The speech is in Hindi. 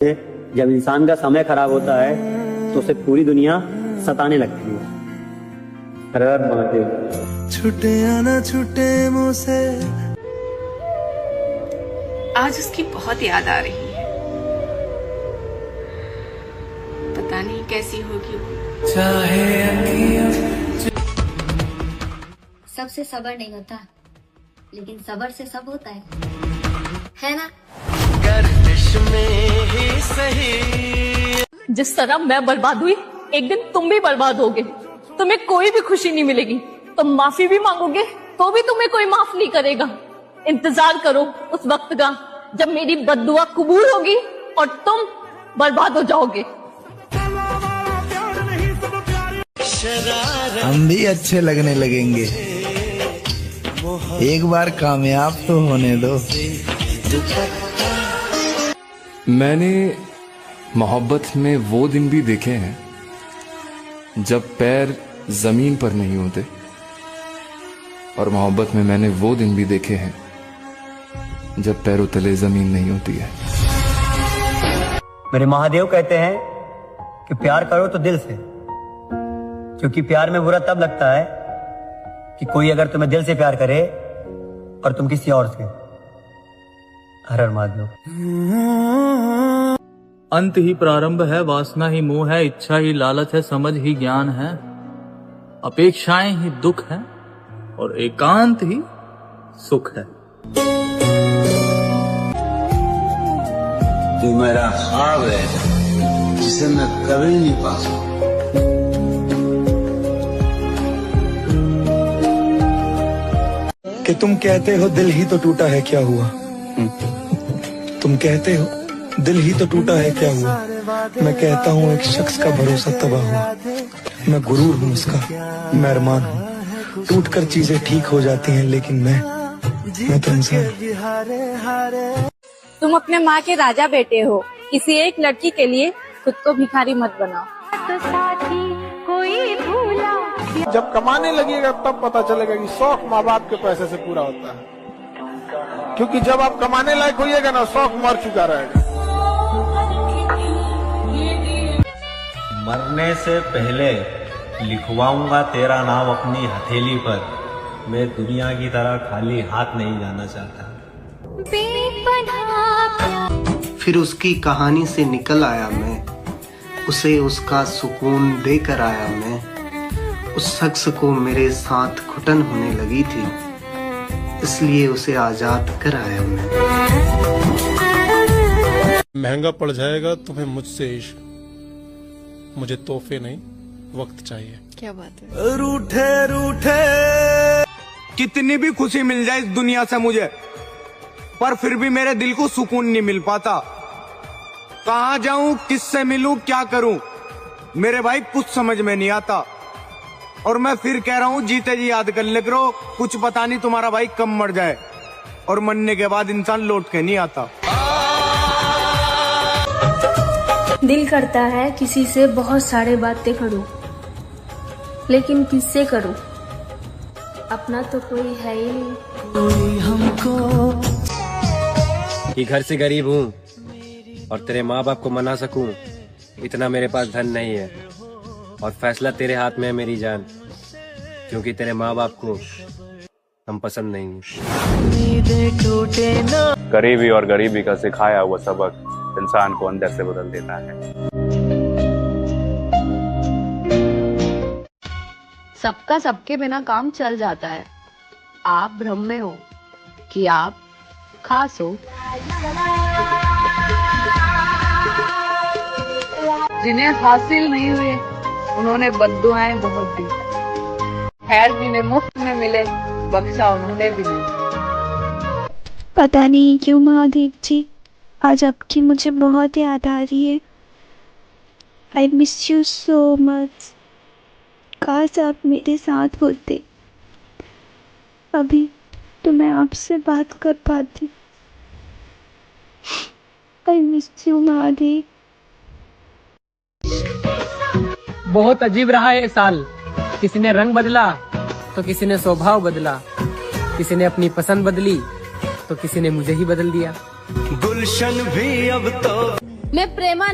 जब इंसान का समय खराब होता है तो उसे पूरी दुनिया सताने लगती है। हर हर महादेव। छूटे आना छूटे मुँह से। आज उसकी बहुत याद आ रही है, पता नहीं कैसी होगी वो। चाहे सबसे सब्र नहीं होता, लेकिन सब्र से सब होता है ना? गर्दिश में ही सही। जिस तरह मैं बर्बाद हुई, एक दिन तुम भी बर्बाद होगे। तुम्हें कोई भी खुशी नहीं मिलेगी। तुम माफी भी मांगोगे तो भी तुम्हें कोई माफ नहीं करेगा। इंतजार करो उस वक्त का जब मेरी बद्दुआ कबूल होगी और तुम बर्बाद हो जाओगे। हम भी अच्छे लगने लगेंगे, एक बार कामयाब तो होने दो। मैंने मोहब्बत में वो दिन भी देखे हैं जब पैर जमीन पर नहीं होते, और मोहब्बत में मैंने वो दिन भी देखे हैं जब पैरों तले जमीन नहीं होती है। मेरे महादेव कहते हैं कि प्यार करो तो दिल से, क्योंकि प्यार में बुरा तब लगता है कि कोई अगर तुम्हें दिल से प्यार करे और तुम किसी और से। हर हर महादेव। अंत ही प्रारंभ है, वासना ही मोह है, इच्छा ही लालच है, समझ ही ज्ञान है, अपेक्षाएं ही दुख है और एकांत ही सुख है। जो मेरा ख्वाब है जिसे मैं कभी नहीं पा सकता। कि तुम कहते हो दिल ही तो टूटा है, क्या हुआ? तुम कहते हो दिल ही तो टूटा है, क्या हुआ? मैं कहता हूँ एक शख्स का भरोसा तबाह हुआ। मैं गुरूर हूँ उसका, मैं अरमान हूँ। टूट कर चीजें ठीक हो जाती हैं, लेकिन मैं तो इंसान हूँ। तुम अपने माँ के राजा बेटे हो, किसी एक लड़की के लिए खुद को भिखारी मत बनाओ। जब कमाने लगेगा तब पता चलेगा कि शौक माँ बाप के पैसे से पूरा होता है, क्योंकि जब आप कमाने लायक होइएगा ना, शौक मर चुका रहेगा। मरने से पहले लिखवाऊंगा तेरा नाम अपनी हथेली पर। मैं दुनिया की तरह खाली हाथ नहीं जाना चाहता। फिर उसकी कहानी से निकल आया मैं, उसे उसका सुकून देकर आया मैं। उस शख्स को मेरे साथ घुटन होने लगी थी, इसलिए उसे आजाद कराया मैं। महंगा पड़ जाएगा तुम्हें मुझसे इश्क, मुझे तोहफे नहीं वक्त चाहिए। क्या बात है। रूठे रूठे कितनी भी खुशी मिल जाए इस दुनिया से मुझे, पर फिर भी मेरे दिल को सुकून नहीं मिल पाता। कहाँ जाऊं, किससे मिलूं, क्या करूं, मेरे भाई कुछ समझ में नहीं आता। और मैं फिर कह रहा हूँ, जीते जी याद कर ले करो, कुछ पता नहीं तुम्हारा भाई कब मर जाए, और मरने के बाद इंसान लौट के नहीं आता। दिल करता है किसी से बहुत सारे बातें करूं, लेकिन किससे करूं? अपना तो कोई है ही नहीं। हमको कि घर से गरीब हूँ और तेरे माँ बाप को मना सकूं, इतना मेरे पास धन नहीं है। और फैसला तेरे हाथ में है मेरी जान, क्योंकि तेरे माँ बाप को हम पसंद नहीं हैं। गरीबी और गरीबी का सिखाया हुआ सबक इंसान को अंदर से बदल देता है। सबका सबके बिना काम चल जाता है। आप भ्रम में हो कि आप खास हो। जिन्हें हासिल नहीं हुए उन्होंने बद्दुआएं बहुत दी, खैर जिन्हें मुफ्त में मिले बख्शा उन्होंने भी नहीं। पता नहीं क्यों महादेव जी, आज आपकी मुझे बहुत याद आ रही है। I miss you so much. काश आप मेरे साथ होते, अभी तो मैं आपसे बात कर पाती। I miss you Mahadev. बहुत अजीब रहा ये साल। किसी ने रंग बदला तो किसी ने स्वभाव बदला, किसी ने अपनी पसंद बदली तो किसी ने मुझे ही बदल दिया। गुलशन भी अब तो मैं प्रेमा